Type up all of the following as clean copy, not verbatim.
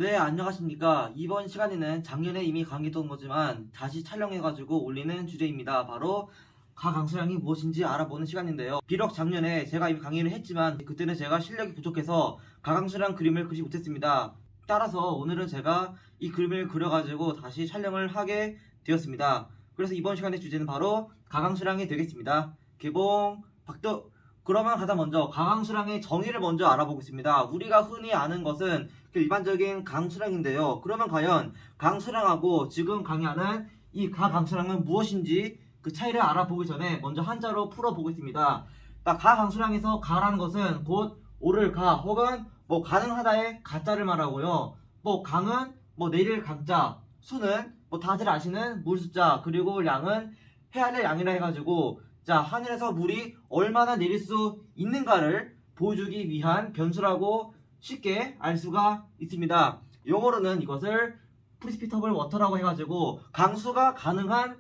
네, 안녕하십니까. 이번 시간에는 작년에 이미 강의했던 거지만 다시 촬영해가지고 올리는 주제입니다. 바로 가강수량이 무엇인지 알아보는 시간인데요. 비록 작년에 제가 이미 강의를 했지만 그때는 제가 실력이 부족해서 가강수량 그림을 그리지 못했습니다. 따라서 오늘은 제가 이 그림을 그려가지고 다시 촬영을 하게 되었습니다. 그래서 이번 시간의 주제는 바로 가강수량이 되겠습니다. 개봉 박도. 그러면 가장 먼저 가강수량의 정의를 먼저 알아보겠습니다. 우리가 흔히 아는 것은 일반적인 강수량인데요. 그러면 과연 강수량하고 지금 강의하는 이 가강수량은 무엇인지 그 차이를 알아보기 전에 먼저 한자로 풀어보겠습니다. 가강수량에서 가라는 것은 곧 오를 가 혹은 가능하다의 가자를 말하고요. 강은 내릴 강자, 수는 다들 아시는 물 숫자, 그리고 양은 해안의 양이라 해가지고 하늘에서 물이 얼마나 내릴 수 있는가를 보여주기 위한 변수라고 쉽게 알 수가 있습니다. 영어로는 이것을 precipitable water라고 해가지고 강수가 가능한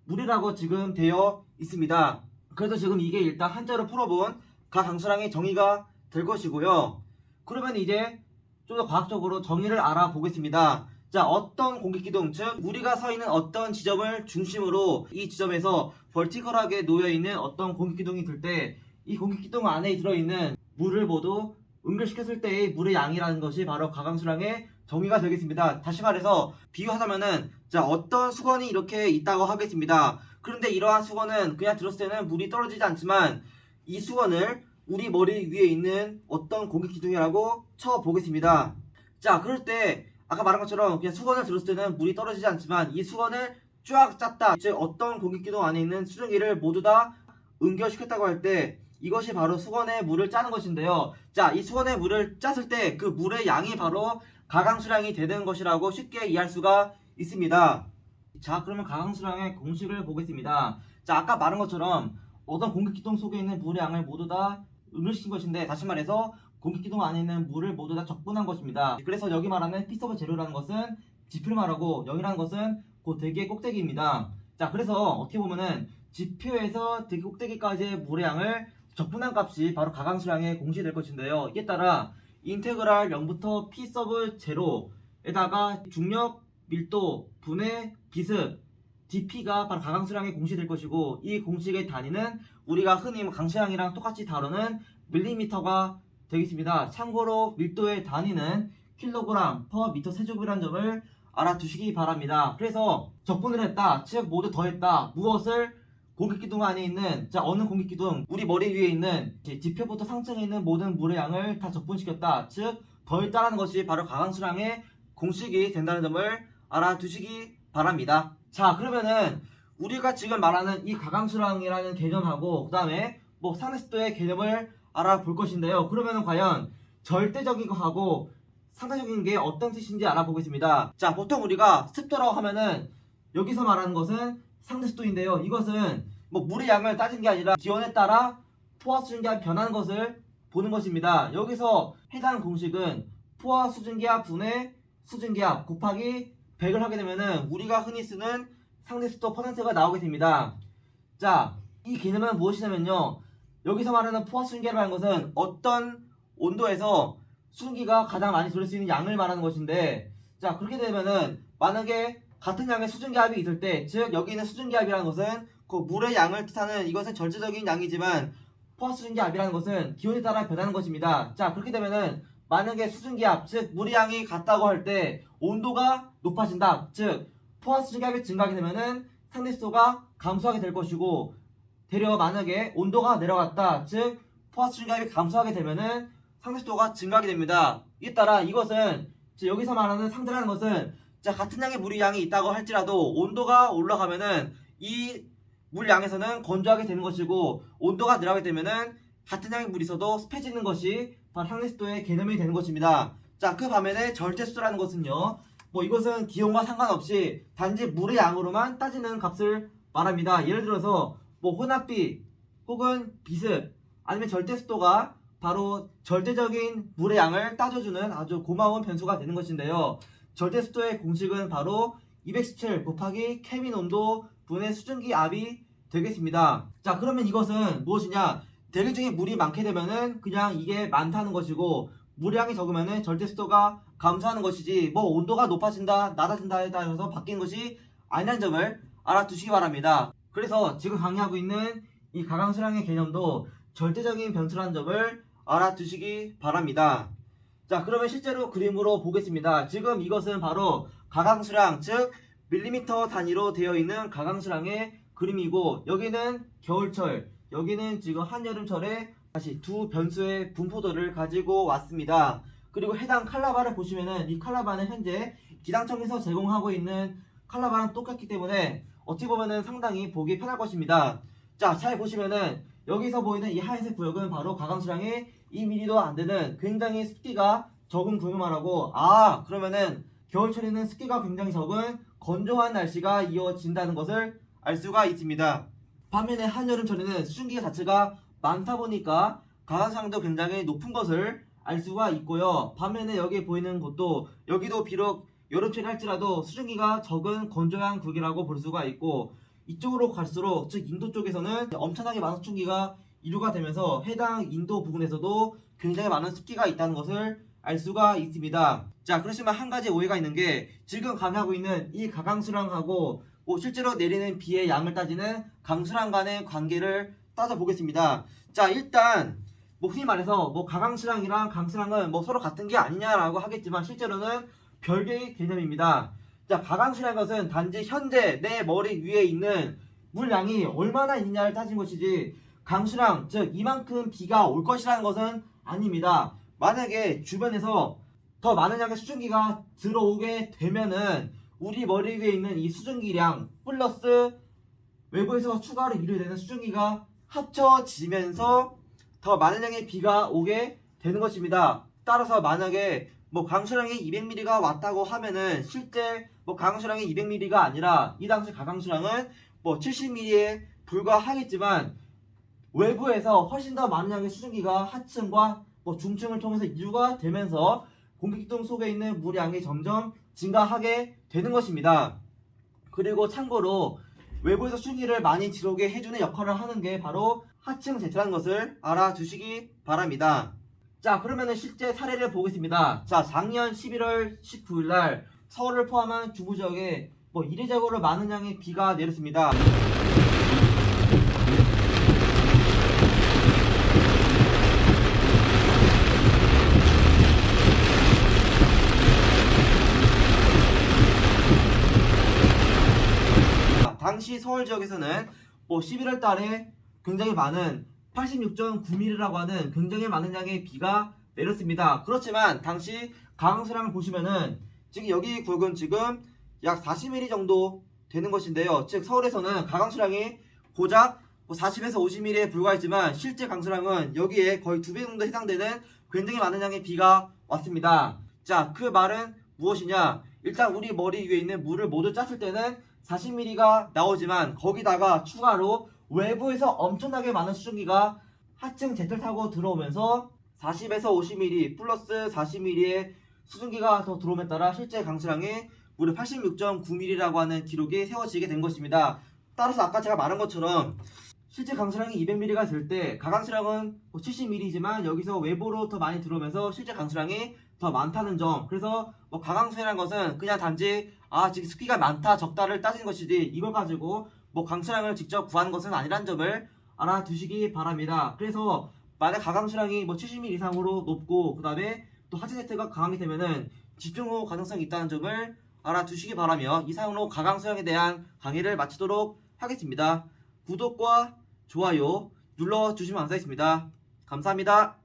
물이라고 지금 되어 있습니다. 그래서 지금 이게 일단 한자로 풀어본 가강수량의 정의가 될 것이고요. 그러면 이제 좀 더 과학적으로 정의를 알아보겠습니다. 어떤 공기기둥, 즉 우리가 서 있는 어떤 지점을 중심으로 이 지점에서 벌티컬하게 놓여있는 어떤 공기기둥이 들 때 이 공기기둥 안에 들어있는 물을 모두 응결시켰을 때의 물의 양이라는 것이 바로 가강수량의 정의가 되겠습니다. 다시 말해서 비유하자면은 어떤 수건이 이렇게 있다고 하겠습니다. 그런데 이러한 수건은 그냥 들었을 때는 물이 떨어지지 않지만 이 수건을 우리 머리 위에 있는 어떤 공기기둥이라고 쳐보겠습니다. 그럴 때 아까 말한 것처럼 그냥 수건을 들었을 때는 물이 떨어지지 않지만 이 수건을 쫙 짰다, 즉 어떤 공기기둥 안에 있는 수증기를 모두 다 응결시켰다고 할 때 이것이 바로 수건에 물을 짜는 것인데요. 이 수건에 물을 짰을 때 그 물의 양이 바로 가강수량이 되는 것이라고 쉽게 이해할 수가 있습니다. 그러면 가강수량의 공식을 보겠습니다. 아까 말한 것처럼 어떤 공기기둥 속에 있는 물의 양을 모두 다 응결시킨 것인데, 다시 말해서 공기기둥 안에 있는 물을 모두 다 적분한 것입니다. 그래서 여기 말하는 P 서브 제로라는 것은 지표를 말하고 0이라는 것은 그 대기의 꼭대기입니다. 그래서 어떻게 보면은 지표에서 대기 꼭대기까지의 물의 양을 적분한 값이 바로 가강수량의 공식이 될 것인데요. 이에 따라 인테그랄 0부터 P 서브 제로에다가 중력, 밀도, 분해, 기습, dp가 바로 가강수량의 공식이 될 것이고, 이 공식의 단위는 우리가 흔히 강수량이랑 똑같이 다루는 밀리미터가 되겠습니다. 참고로 밀도의 단위는 킬로그램 퍼 미터 세제곱이라는 점을 알아두시기 바랍니다. 그래서 적분을 했다, 즉 모두 더했다. 무엇을? 공기기둥 안에 있는 어느 공기기둥, 우리 머리 위에 있는 지표부터 상층에 있는 모든 물의 양을 다 적분시켰다, 즉 더했다라는 것이 바로 가강수량의 공식이 된다는 점을 알아두시기 바랍니다. 그러면은 우리가 지금 말하는 이 가강수량이라는 개념하고 그 다음에 상대습도의 개념을 알아볼 것인데요. 그러면은 과연 절대적인 거하고 상대적인 게 어떤 뜻인지 알아보겠습니다. 보통 우리가 습도라고 하면은 여기서 말하는 것은 상대습도인데요. 이것은 물의 양을 따진 게 아니라 기온에 따라 포화 수증기압이 변하는 것을 보는 것입니다. 여기서 해당 공식은 포화 수증기압 분의 수증기압 곱하기 100을 하게 되면은 우리가 흔히 쓰는 상대습도 퍼센트가 나오게 됩니다. 이 개념은 무엇이냐면요, 여기서 말하는 포화 수증기압이라는 것은 어떤 온도에서 수증기가 가장 많이 들을 수 있는 양을 말하는 것인데, 그렇게 되면은 만약에 같은 양의 수증기압이 있을 때, 즉 여기 있는 수증기압이라는 것은 그 물의 양을 뜻하는, 이것은 절대적인 양이지만 포화 수증기압이라는 것은 기온에 따라 변하는 것입니다. 그렇게 되면은 만약에 수증기압, 즉 물의 양이 같다고 할 때 온도가 높아진다, 즉 포화 수증기압이 증가하게 되면은 상대수도가 감소하게 될 것이고, 되려 만약에 온도가 내려갔다, 즉 포화 수증기압이 감소하게 되면은 상대수도가 증가하게 됩니다. 이에 따라 이것은 여기서 말하는 상대라는 것은 같은 양의 물의 양이 있다고 할지라도 온도가 올라가면은 이 물양에서는 건조하게 되는 것이고, 온도가 내려가게 되면은 같은 양의 물이 있어도 습해지는 것이 바로 상대수도의 개념이 되는 것입니다. 그 반면에 절대수도라는 것은요, 이것은 기온과 상관없이 단지 물의 양으로만 따지는 값을 말합니다. 예를 들어서 혼합비 혹은 비습 아니면 절대수도가 바로 절대적인 물의 양을 따져주는 아주 고마운 변수가 되는 것인데요. 절대수도의 공식은 바로 217 곱하기 케빈 온도 분의 수증기 압이 되겠습니다. 그러면 이것은 무엇이냐? 대기 중에 물이 많게 되면은 그냥 이게 많다는 것이고, 물량이 적으면은 절대 습도가 감소하는 것이지 뭐 온도가 높아진다 낮아진다에 따라서 바뀌는 것이 아니라는 점을 알아두시기 바랍니다. 그래서 지금 강의하고 있는 이 가강수량의 개념도 절대적인 변수라는 점을 알아두시기 바랍니다. 자, 그러면 실제로 그림으로 보겠습니다. 지금 이것은 바로 가강수량, 즉 밀리미터 단위로 되어 있는 가강수량의 그림이고, 여기는 겨울철, 여기는 지금 한여름철에 다시 두 변수의 분포도를 가지고 왔습니다. 그리고 해당 칼라바를 보시면은 이 칼라바는 현재 기상청에서 제공하고 있는 칼라바랑 똑같기 때문에 어찌 보면은 상당히 보기 편할 것입니다. 자, 잘 보시면은 여기서 보이는 이 하얀색 구역은 바로 가강수량이 2mm도 안 되는 굉장히 습기가 적은 구역을 말하고, 그러면은 겨울철에는 습기가 굉장히 적은 건조한 날씨가 이어진다는 것을 알 수가 있습니다. 반면에 한여름철에는 수증기 자체가 많다 보니까 가강수량도 굉장히 높은 것을 알 수가 있고요. 반면에 여기 보이는 곳도, 여기도 비록 여름철이 할지라도 수증기가 적은 건조한 구역이라고 볼 수가 있고, 이쪽으로 갈수록, 즉 인도 쪽에서는 엄청나게 많은 수증기가 이루가 되면서 해당 인도 부근에서도 굉장히 많은 습기가 있다는 것을 알 수가 있습니다. 자, 그렇지만 한 가지 오해가 있는 게, 지금 강의하고 있는 이 가강수량하고 실제로 내리는 비의 양을 따지는 강수량 간의 관계를 따져보겠습니다. 자, 일단 흔히 말해서 가강수량이랑 강수량은 서로 같은 게 아니냐라고 하겠지만 실제로는 별개의 개념입니다. 자, 가강수량인 것은 단지 현재 내 머리 위에 있는 물량이 얼마나 있느냐를 따진 것이지, 강수량, 즉 이만큼 비가 올 것이라는 것은 아닙니다. 만약에 주변에서 더 많은 양의 수증기가 들어오게 되면은 우리 머리 위에 있는 이 수증기량 플러스 외부에서 추가로 유래되는 수증기가 합쳐지면서 더 많은 양의 비가 오게 되는 것입니다. 따라서 만약에 강수량이 200mm가 왔다고 하면은 실제 강수량이 200mm가 아니라 이 당시 가강수량은 70mm에 불과하겠지만, 외부에서 훨씬 더 많은 양의 수증기가 하층과 중층을 통해서 이루가 되면서 공기동 속에 있는 물량이 점점 증가하게 되는 것입니다. 그리고 참고로 외부에서 수증기를 많이 들어오게 해주는 역할을 하는 게 바로 하층 제트라는 것을 알아두시기 바랍니다. 자, 그러면은 실제 사례를 보겠습니다. 자, 작년 11월 19일 날 서울을 포함한 중부 지역에 이례적으로 많은 양의 비가 내렸습니다. 당시 서울 지역에서는 11월 달에 굉장히 많은 86.9mm라고 하는 굉장히 많은 양의 비가 내렸습니다. 그렇지만 당시 가강수량을 보시면은 지금 여기 구역은 지금 약 40mm 정도 되는 것인데요. 즉 서울에서는 가강수량이 고작 40에서 50mm에 불과했지만 실제 강수량은 여기에 거의 2배 정도 해당되는 굉장히 많은 양의 비가 왔습니다. 자, 그 말은 무엇이냐? 일단 우리 머리 위에 있는 물을 모두 짰을 때는 40mm가 나오지만 거기다가 추가로 외부에서 엄청나게 많은 수증기가 하층 제트를 타고 들어오면서 40에서 50mm 플러스 40mm의 수증기가 더 들어옴에 따라 실제 강수량이 무려 86.9mm라고 하는 기록이 세워지게 된 것입니다. 따라서 아까 제가 말한 것처럼 실제 강수량이 200mm가 될 때 가강수량은 70mm지만 여기서 외부로 더 많이 들어오면서 실제 강수량이 더 많다는 점. 그래서 가강수량이라는 것은 그냥 단지 지금 습기가 많다 적다를 따지는 것이지 이걸 가지고 강수량을 직접 구하는 것은 아니란 점을 알아두시기 바랍니다. 그래서 만약 가강수량이 70mm 이상으로 높고 그 다음에 또 하층 제트가 강하게 되면은 집중호우 가능성이 있다는 점을 알아두시기 바라며 이상으로 가강수량에 대한 강의를 마치도록 하겠습니다. 구독과 좋아요 눌러주시면 감사하겠습니다. 감사합니다.